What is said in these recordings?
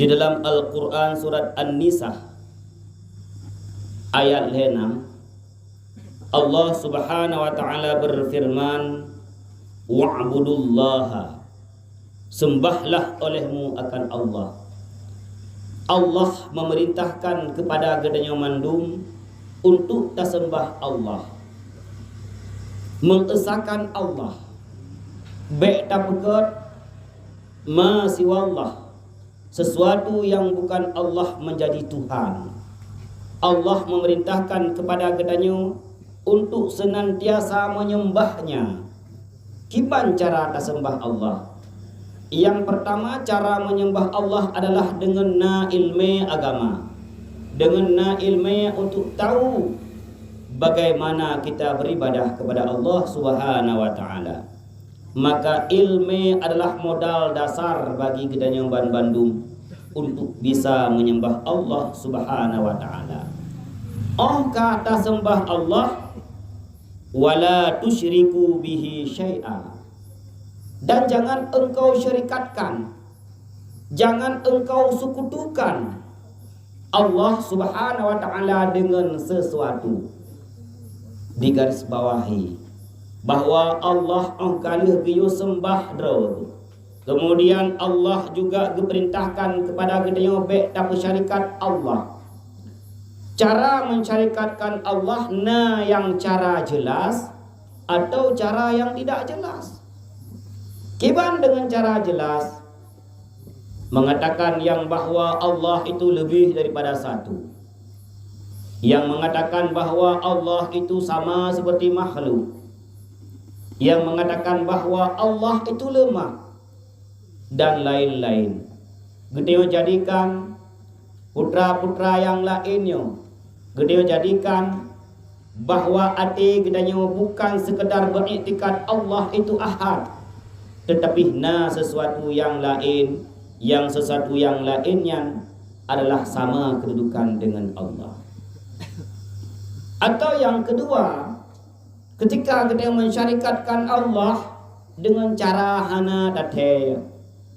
Di dalam Al-Quran surat An-Nisa ayat 6, Allah subhanahu wa ta'ala berfirman, wa'budullaha, sembahlah olehmu akan Allah. Allah memerintahkan kepada gedanya mandum untuk tasembah Allah, mengesahkan Allah, baik tapekat ma siwallah, sesuatu yang bukan Allah menjadi Tuhan. Allah memerintahkan kepada gedanya untuk senantiasa menyembahnya. Kiban cara tasembah Allah? Yang pertama, cara menyembah Allah adalah dengan na ilmu agama, dengan na ilmu untuk tahu bagaimana kita beribadah kepada Allah Subhanahu wa taala. Maka ilmu adalah modal dasar bagi kita nyamban Bandung untuk bisa menyembah Allah Subhanahu wa taala. Oh, kata sembah Allah, wala tusyriku bihi syai'a, dan jangan engkau syirikatkan, jangan engkau sekutukan Allah Subhanahu wa taala dengan sesuatu. Digaris bawahi bahwa Allah angkalih giyo sembah draw. Kemudian Allah juga diperintahkan kepada kita yang baik tak syarikat Allah. Cara mensyarikatkan Allah yang cara jelas atau cara yang tidak jelas. Kiban dengan cara jelas mengatakan yang bahwa Allah itu lebih daripada satu, yang mengatakan bahwa Allah itu sama seperti makhluk, yang mengatakan bahwa Allah itu lemah dan lain-lain. Gedeo jadikan putra-putra yang lainnya, gedeo jadikan bahwa hati gedanya bukan sekedar beriktikad Allah itu ahad, tetapi sesuatu yang lain, yang sesuatu yang lainnya adalah sama kedudukan dengan Allah. Atau yang kedua, ketika kita mensyarikatkan Allah dengan cara hana dataya,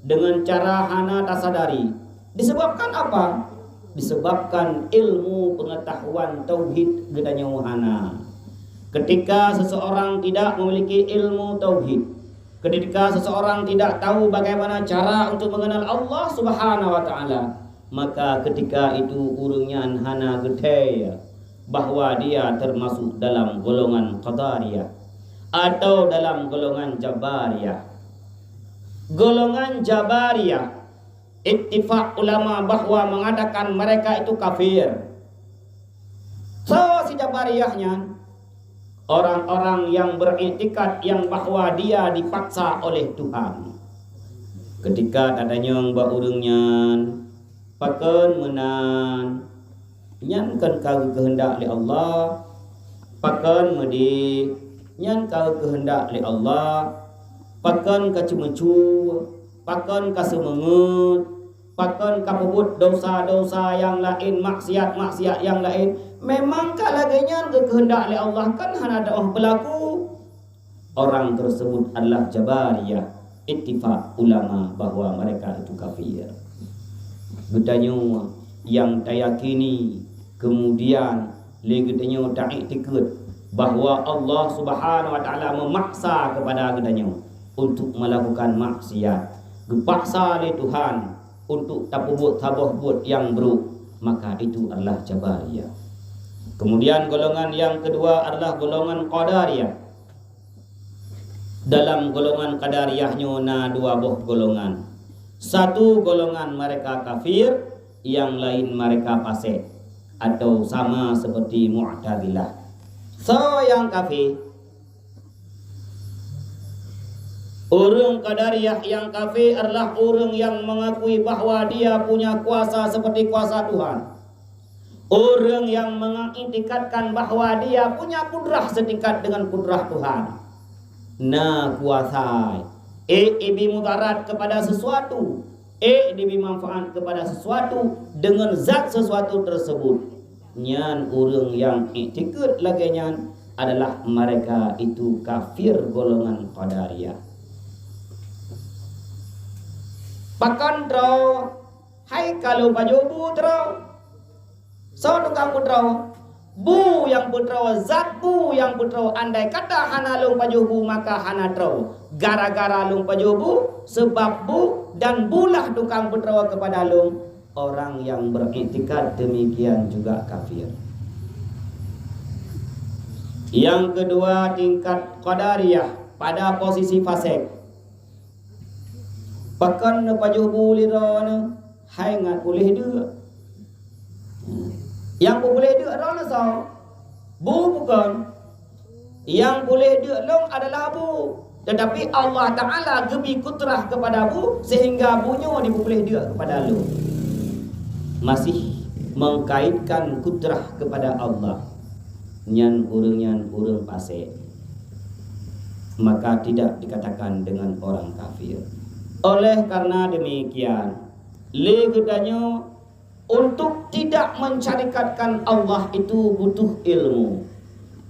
dengan cara hana tasadari, disebabkan apa? Disebabkan ilmu pengetahuan tauhid gedanya hana. Ketika seseorang tidak memiliki ilmu tauhid, ketika seseorang tidak tahu bagaimana cara untuk mengenal Allah Subhanahu wa taala, maka ketika itu urungnya hana gedaya bahwa dia termasuk dalam golongan qadariyah atau dalam golongan jabariyah. Golongan jabariyah, ittifaq ulama bahwa mengatakan mereka itu kafir. So si jabariyahnya orang-orang yang beriktikad yang bahwa dia dipaksa oleh Tuhan. Ketika adanya mbak urungnya paken menan nyankan kau kehendak li Allah, pakan medi nyan kau kehendak li Allah, pakan kacemecu, pakan kasemengut, pakan kapebut dosa-dosa yang lain, maksiat-maksiat yang lain. Memang kalaganya kehendak li Allah kan hana ada berlaku. Orang tersebut adalah jabariyah, ittifaq ulama bahwa mereka itu kafir. Bedanya yang dayakini kemudian legedanya ta'iktikad bahwa Allah Subhanahu wa taala memaksa kepada gedanya untuk melakukan maksiat, dipaksa oleh Tuhan untuk tak buat tabah buat yang buruk, maka itu adalah jabariyah. Kemudian golongan yang kedua adalah golongan qadariyah. Dalam golongan qadariyahnya dua buah golongan. Satu golongan mereka kafir, yang lain mereka fasik atau sama seperti Mu'tazilah. So yang kafir, orang Qadariyah yang kafir adalah orang yang mengakui bahwa dia punya kuasa seperti kuasa Tuhan. Orang yang mengiktikadkan bahwa dia punya kudrah setingkat dengan kudrah Tuhan. Kuasa ibi mudarat kepada sesuatu, diberi manfaat kepada sesuatu dengan zat sesuatu tersebut. Nyan orang yang iktikad lagi nyan adalah mereka itu kafir golongan qadariyah. Pakan draw hai kalau baju bu terau. So tukang putrau. Bu yang putrau, zat bu yang putrau. Andai kata hana lung baju bu maka hana terau. Gara-gara lung baju bu, sebab bu dan bulah tukang putrau kepada lung. Orang yang beriktikad demikian juga kafir. Yang kedua tingkat qadariyah pada posisi fasik. Pakan baju bu lirana hai ngat boleh dia. Yang boleh dia rana sao? Bu bukan. Yang boleh dia long adalah bu. Tetapi Allah Ta'ala gebi kutrah kepada bu sehingga bunyo diboleh dia kepada lu. Masih mengkaitkan kutrah kepada Allah. Nyan urang pasir. Maka tidak dikatakan dengan orang kafir. Oleh karena demikian, legedanyo untuk tidak mensyarikatkan Allah itu butuh ilmu.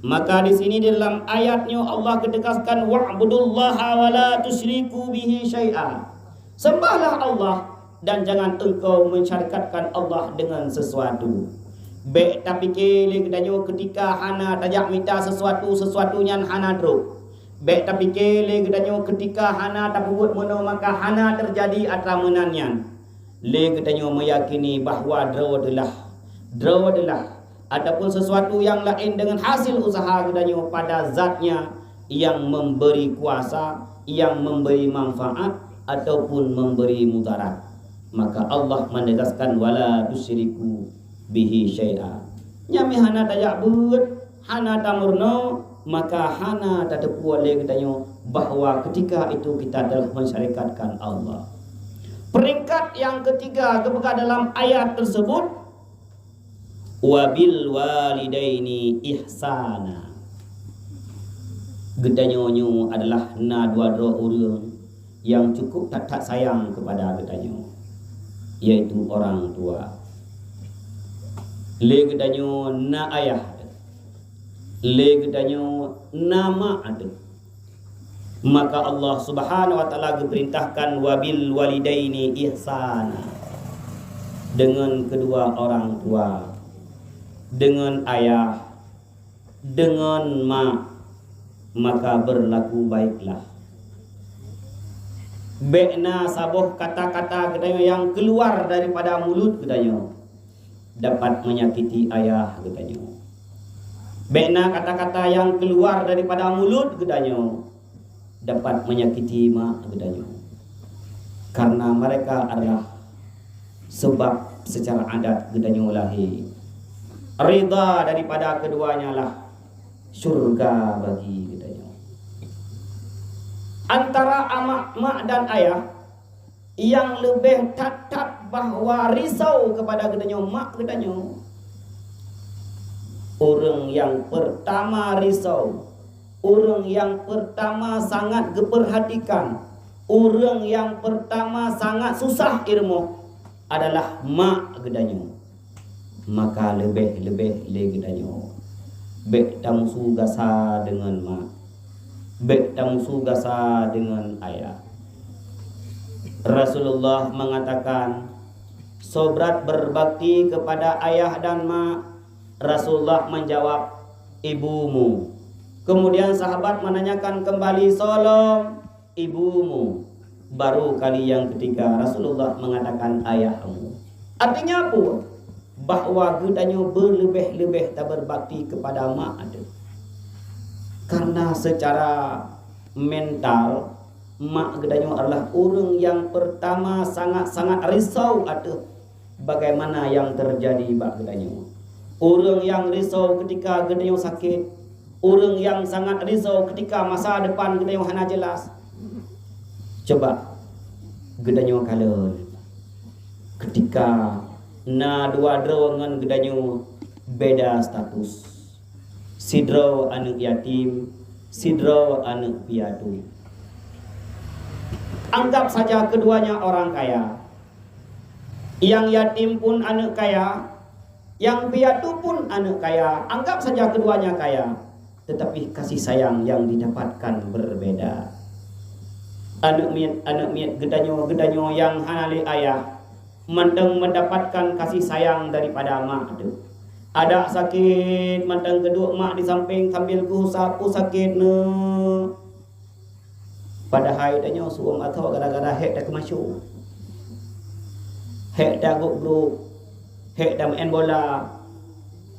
Maka di sini di dalam ayatnya Allah ketegaskan wa'budullaha wa la tusyriku bihi syai'a. Sembahlah Allah dan jangan engkau mensyarikatkan Allah dengan sesuatu. Baik tapi legedanyo ketika hana tajak minta sesuatunya hana druk. Baik tapi legedanyo ketika hana tak buat mono maka hana terjadi atramunannya. Le katanya meyakini bahawa draw adalah ataupun sesuatu yang lain dengan hasil usaha katanya pada zatnya yang memberi kuasa, yang memberi manfaat ataupun memberi mudarat. Maka Allah menegaskan wala tusyriku bihi syai'a. Nyami hana tayak but, hana tamurno, maka hana tadapu le katanya bahawa ketika itu kita telah mensyarikatkan Allah. Peringkat yang ketiga kepada dalam ayat tersebut wabil walidaini ihsana. Gedanyonyo adalah na dua-dua orang yang cukup tak sayang kepada gedanyo, yaitu orang tua. Le gedanyo na ayah, le gedanyo na mak ada. Maka Allah Subhanahu wa taala perintahkan wabil walidaini ihsana, dengan kedua orang tua, dengan ayah, dengan mak, maka berlaku baiklah. Bekna sabuh kata-kata kedanyo yang keluar daripada mulut kedanyo dapat menyakiti ayah kedanyo. Bekna kata-kata yang keluar daripada mulut kedanyo dapat menyakiti mak kedanyo. Karena mereka adalah sebab secara adat kedanyo lahir. Ridha daripada keduanya lah syurga bagi kedanyo. Antara mak dan ayah yang lebih tatap bahawa risau kepada kedanyo mak kedanyo. Orang yang pertama risau, orang yang pertama sangat geperhatikan, orang yang pertama sangat susah ilmu adalah mak gedanyo. Maka lebih gedanyo. Bek tamusu gasa dengan mak, bek tamusu gasa dengan ayah. Rasulullah mengatakan sobrat berbakti kepada ayah dan mak. Rasulullah menjawab ibumu. Kemudian sahabat menanyakan kembali solong ibumu. Baru kali yang ketiga Rasulullah mengatakan ayahmu. Artinya apa? Bahawa gedanyo berlebih-lebih tak berbakti kepada mak ada. Karena secara mental mak gedanyo adalah orang yang pertama sangat-sangat risau ada bagaimana yang terjadi bak gedanyo. Orang yang risau ketika gedanyo sakit, orang yang sangat risau ketika masa depan gedanyo hana jelas. Coba gedanyo kala ketika na dua dengan gedanyo beda status. Sidro anak yatim, sidro anak piatu. Anggap saja keduanya orang kaya. Yang yatim pun anak kaya, yang piatu pun anak kaya. Anggap saja keduanya kaya, tetapi kasih sayang yang didapatkan berbeda. Anak miat gedanyo yang hanali ayah manteng mendapatkan kasih sayang daripada mak tu. Ada sakit manteng kedua mak di samping sambil ku sapu sakit ne. Padahal tanya suam atau gara-gara hek dah kemasuk. Hek dah grup, hek dah main bola.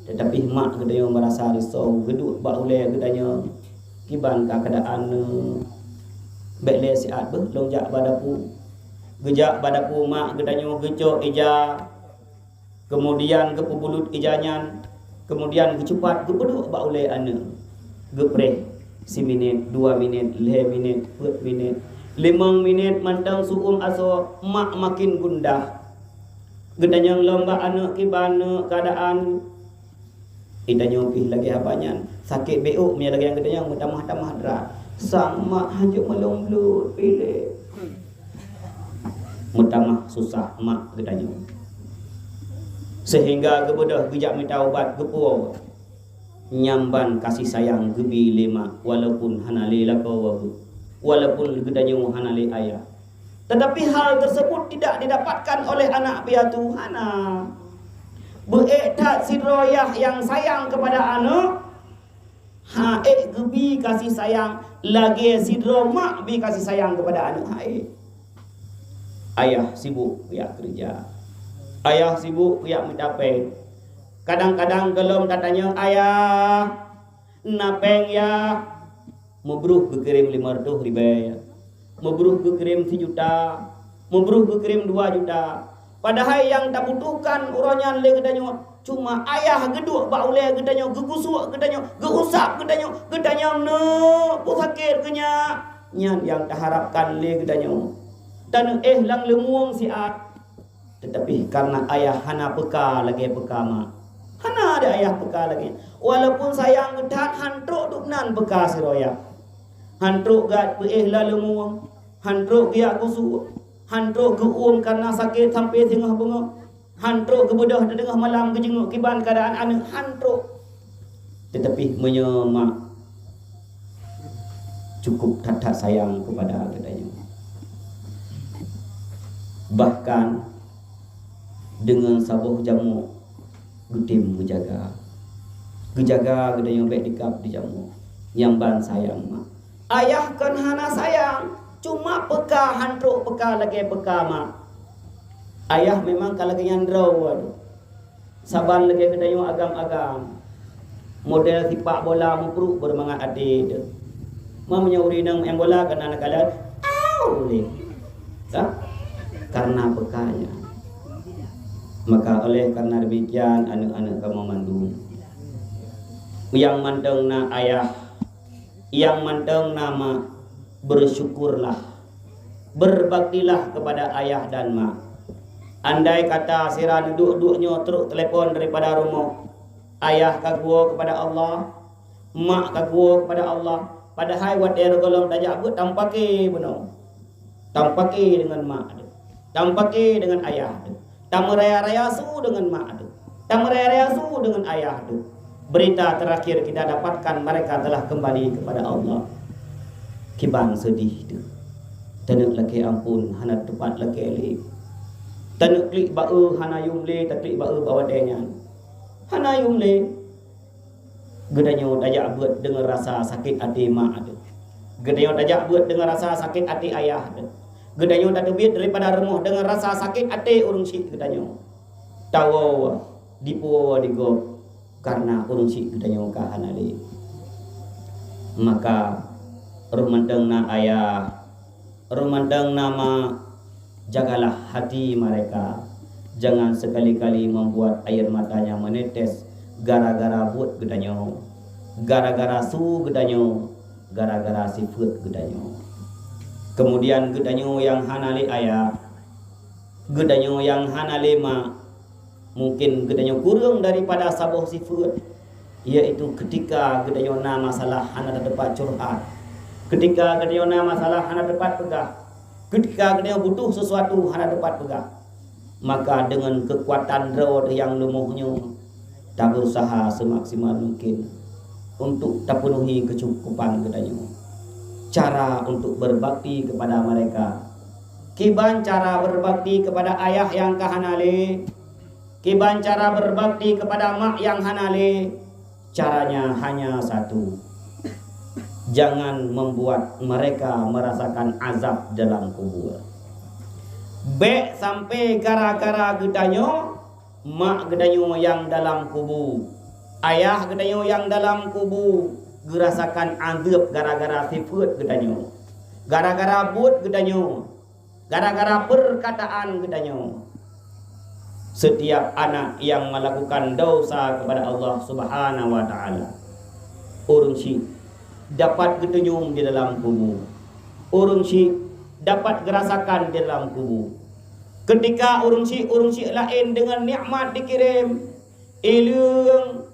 Tetapi mak kedanya merasa risau, geduk bak ulai kedanya kiban keadaan bekle siat ber longjak badapu. Gejak badapu mak kedanya gecok ija. Kemudian gepu bulut ijanya, kemudian gecupat gepeduk bak ulai ana. Gepreh si minit, 2 minit, 5 minit, 4 minit, 5 minit mantang suum aso mak makin gundah. Gedanya lomba anak kibana keadaan idanya pih lagi habanyan sakit beuk punya lagi yang gedanya mutamah-tamah dra sang mak hajuk melong blut pilih mutamah susah mak gedanya sehingga gebedah gejak minta ubat gepuau nyamban kasih sayang gebi lima walaupun hanali lakaw walaupun gedanya hanali ayah. Tetapi hal tersebut tidak didapatkan oleh anak piatu hana. Beektat sidroyah yang sayang kepada anak, haek gebi kasih sayang lagi sidro mak bi kasih sayang kepada anak haek. Ayah sibuk pihak kerja, ayah sibuk pihak mencapai. Kadang-kadang gelom katanya ayah napeng ya mubruh kekirim 500 ribu ya. Mubruh kekirim 1 juta, mubruh kekirim 2 juta. Padahal yang tak butuhkan uronyan le gedanya cuma ayah geduk bak ule gedanya gegusuk gedanya geusap gedanya ne pusakit kenya nyan yang tak harapkan le gedanya dan lang lemuang siat. Tetapi karena ayah hana peka lagi peka mak. Hana ada ayah peka lagi. Walaupun sayang gedak hantruk duknan peka siroya. Hantruk gad lah lemuang. Hantruk dia kusuk. Hantruk geum karena sakit sampai tengah bengok. Hantruk kebedah di tengah malam kejenguk kiban keadaan anak hantruk. Tetapi menyemak cukup tak sayang kepada gedanya. Bahkan dengan sabuh jamu gutim menjaga. Gejaga gedanya baik dikap di jamu. Yang ban sayang mak. Ayah kan hana sayang. Cuma peka hantruk peka lagi peka mak. Ayah memang kalau kenyan draw saban lagi kedayo agam-agam. Model tipak bola mupruk bermangat adik dia. Mam nyauri nang yang bola kena nak kalah. Au le. Karena pekanya. Maka oleh karena demikian anak-anak kamu mandung. Yang mandang na ayah, yang mandang nama bersyukurlah, berbaktilah kepada ayah dan mak. Andai kata sira duduk-duduknya teruk telepon daripada rumah, ayah kagua kepada Allah, mak kagua kepada Allah. Padahal wadah golong tajak buat tampaki benar, tampaki dengan mak ada, tampaki dengan ayah ada, tameraya-raya su dengan mak ada, tameraya-raya su dengan ayah ada. Berita terakhir kita dapatkan mereka telah kembali kepada Allah. Kiban sedih tu. Tanuk laki ampun hana tepat laki elek. Tanuk klik bau hana yumle tak klik bau bawadenya. Hana yumle. Gedanyo dajak buat dengan rasa sakit hati mak ada. Gedanyo dajak buat dengan rasa sakit hati ayah ada. Gedanyo tak terbit daripada rumah dengan rasa sakit hati urung syik gedanyo. Tawo dipo digo karena urung syik gedanyo ka hana le. Maka rumandang na ayah, rumandang nama jagalah hati mereka. Jangan sekali-kali membuat air matanya menetes gara-gara buat gedanyo, gara-gara su gedanyo, gara-gara sifat gedanyo. Kemudian gedanyo yang hanali ayah, gedanyo yang hanali mak, mungkin gedanyo kurang daripada sabuh sifat, yaitu ketika gedanyo na masalah hana dapat curhat. Ketika gedanyo na masalah hana dapat pegah. Ketika gedanyo butuh sesuatu hana dapat pegah. Maka dengan kekuatan roh yang lumuhnya tak berusaha semaksimal mungkin untuk tak penuhi kecukupan gedanyo. Cara untuk berbakti kepada mereka Kiban cara berbakti kepada ayah yang kahanale, kiban cara berbakti kepada mak yang hanale. Caranya hanya satu. Jangan membuat mereka merasakan azab dalam kubur. Bek sampai gara-gara gedanyo, mak gedanyo yang dalam kubur, ayah gedanyo yang dalam kubur gerasakan azab gara-gara sifat gedanyo, gara-gara but gedanyo, gara-gara perkataan gedanyo. Setiap anak yang melakukan dosa kepada Allah Subhanahu wa taala, urung si dapat gedenyum di dalam kubur. Urung si dapat gerasakan di dalam kubur. Ketika urung si lain dengan nikmat dikirim, ilung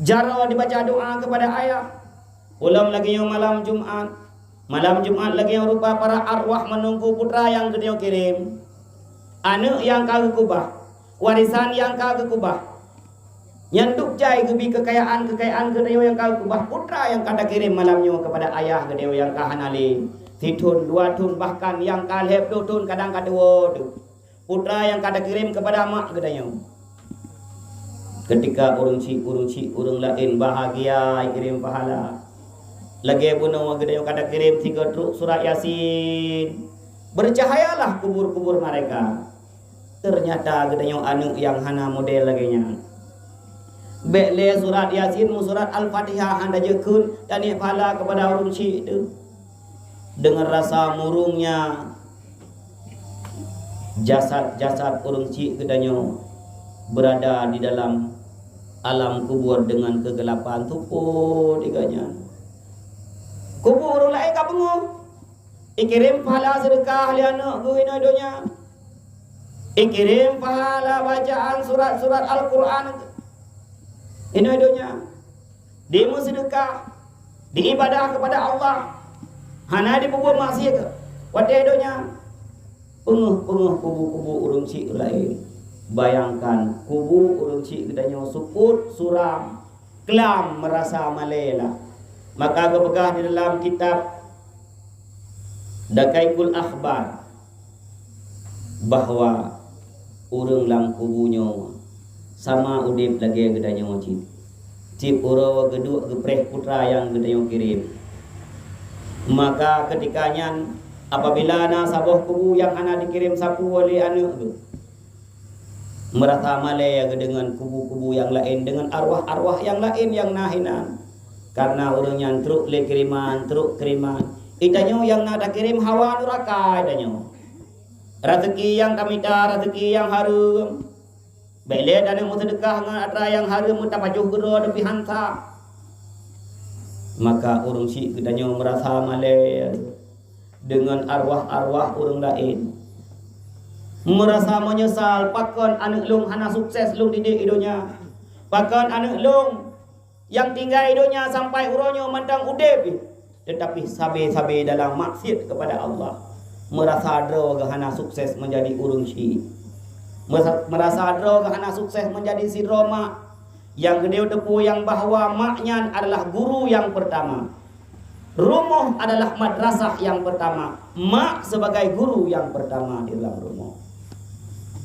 jaro dibaca doa kepada ayah. Ulam lagi yang malam Jumat. Malam Jumat lagi yang rupa para arwah menunggu putra yang gedenyum kirim. Anak yang kagak kubah, warisan yang kagak kubah, nyanduk jai gebi kekayaan gedeyo yang kagak kubah, putra yang kada kirim malamnya kepada ayah gedeyo yang kahanali, titun dua tun bahkan yang kalhep dua tun kadang kadua tu, putra yang kada kirim kepada mak gedeyo. Ketika urung lain bahagia kirim pahala, lagi bunuh gedeyo kada kirim 3 truk surat Yasin, bercahayalah kubur-kubur mereka. Ternyata gedeyo anu yang hana model laginya. Bekle surat Yasin mu surat Al-Fatihah anda jekun dan pahala kepada urung si itu. Dengan rasa murungnya jasad urung si gedeyo berada di dalam alam kubur dengan kegelapan tupu diganya. Kubur urung lain ka bengu. Ikirim pahala sedekah li anak guhina donya. Ikirim pahala bacaan surat-surat Al-Quran ini donya. Demo sedekah, diibadah kepada Allah. Hana dibubuh maksiat wadai donya. Penguh kubu-kubu urung si lain. Bayangkan kubu urung si gedanya suput suram kelam merasa malela. Maka kepegah di dalam kitab Dakaikul Akhbar bahwa urang lang kubunya sama udip lagi gedanya cip uro geduk gepreh putra yang gedanya kirim. Maka ketikanya apabila na sabuh kubu yang anak dikirim sapu oleh anak tu merasa malaya dengan kubu-kubu yang lain, dengan arwah-arwah yang lain yang nahinan, karena orang yang truk le kiriman itanyo yang nada kirim hawa neraka itanyo. Rezeki yang kami dah, rezeki yang harum. Bele dan mu sedekah dengan atra yang harum mutapajuh gero depi hansa. Maka urung si itanyo merasa malaya dengan arwah-arwah orang lain. Merasa menyesal pakon anak lung hana sukses lung didik idonya. Pakon anak lung yang tinggal idonya sampai uronyo mandang udep. Tetapi sabe-sabe dalam maksiat kepada Allah, merasa dro gahana sukses menjadi urung si, merasa dro gahana sukses menjadi si Roma yang gede tepu yang bahwa maknya adalah guru yang pertama, rumah adalah madrasah yang pertama, mak sebagai guru yang pertama di dalam rumah.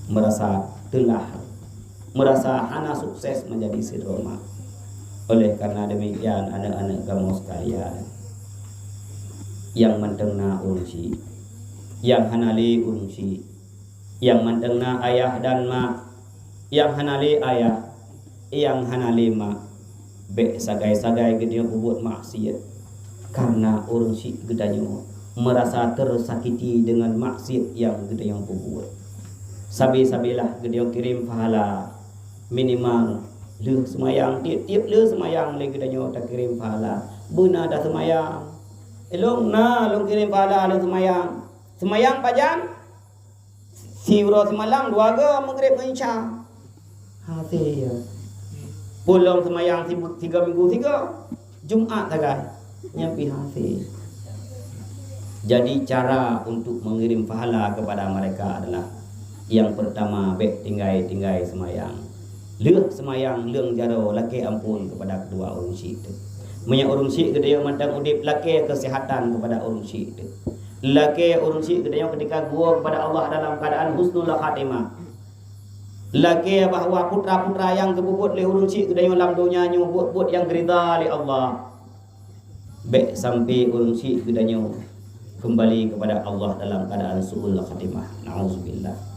Merasa telah, merasa hana sukses menjadi si Roma. Oleh karena demikian anak-anak kamu sekalian, yang mendengna urungsi, yang hanali urungsi, yang mendengna ayah dan mak, yang hanali ayah, yang hanali mak, be sagai-sagai gede ubud maksiat, karena urungsi gedanyo merasa tersakiti dengan maksiat yang gede yang ubud. Sabi-sabilah gede kirim pahala minimal le semayang tiap-tiap le semayang le gedanyo tak kirim pahala buna dah semayang. Elong na long kirim pahala ada semayang pajan si uro semalam 2 ke maghrib insya hati ya pulang semayang 3 minggu 3 Jumat tagai nyampi hati. Jadi cara untuk mengirim pahala kepada mereka adalah yang pertama bek tinggai semayang leuh semayang leung jaro laki ampun kepada kedua urung si itu. Menyak urung si gede mandang udip laki kesehatan kepada urung si itu. Laki urung si kedanya ketika gua kepada Allah dalam keadaan husnul khatimah. Laki bahwa putra-putra yang kebubut le urung si kedanya dalam dunia nyu buat yang gerida li Allah. Baik sampai urung si kedanya kembali kepada Allah dalam keadaan suul khatimah. Nauzubillah.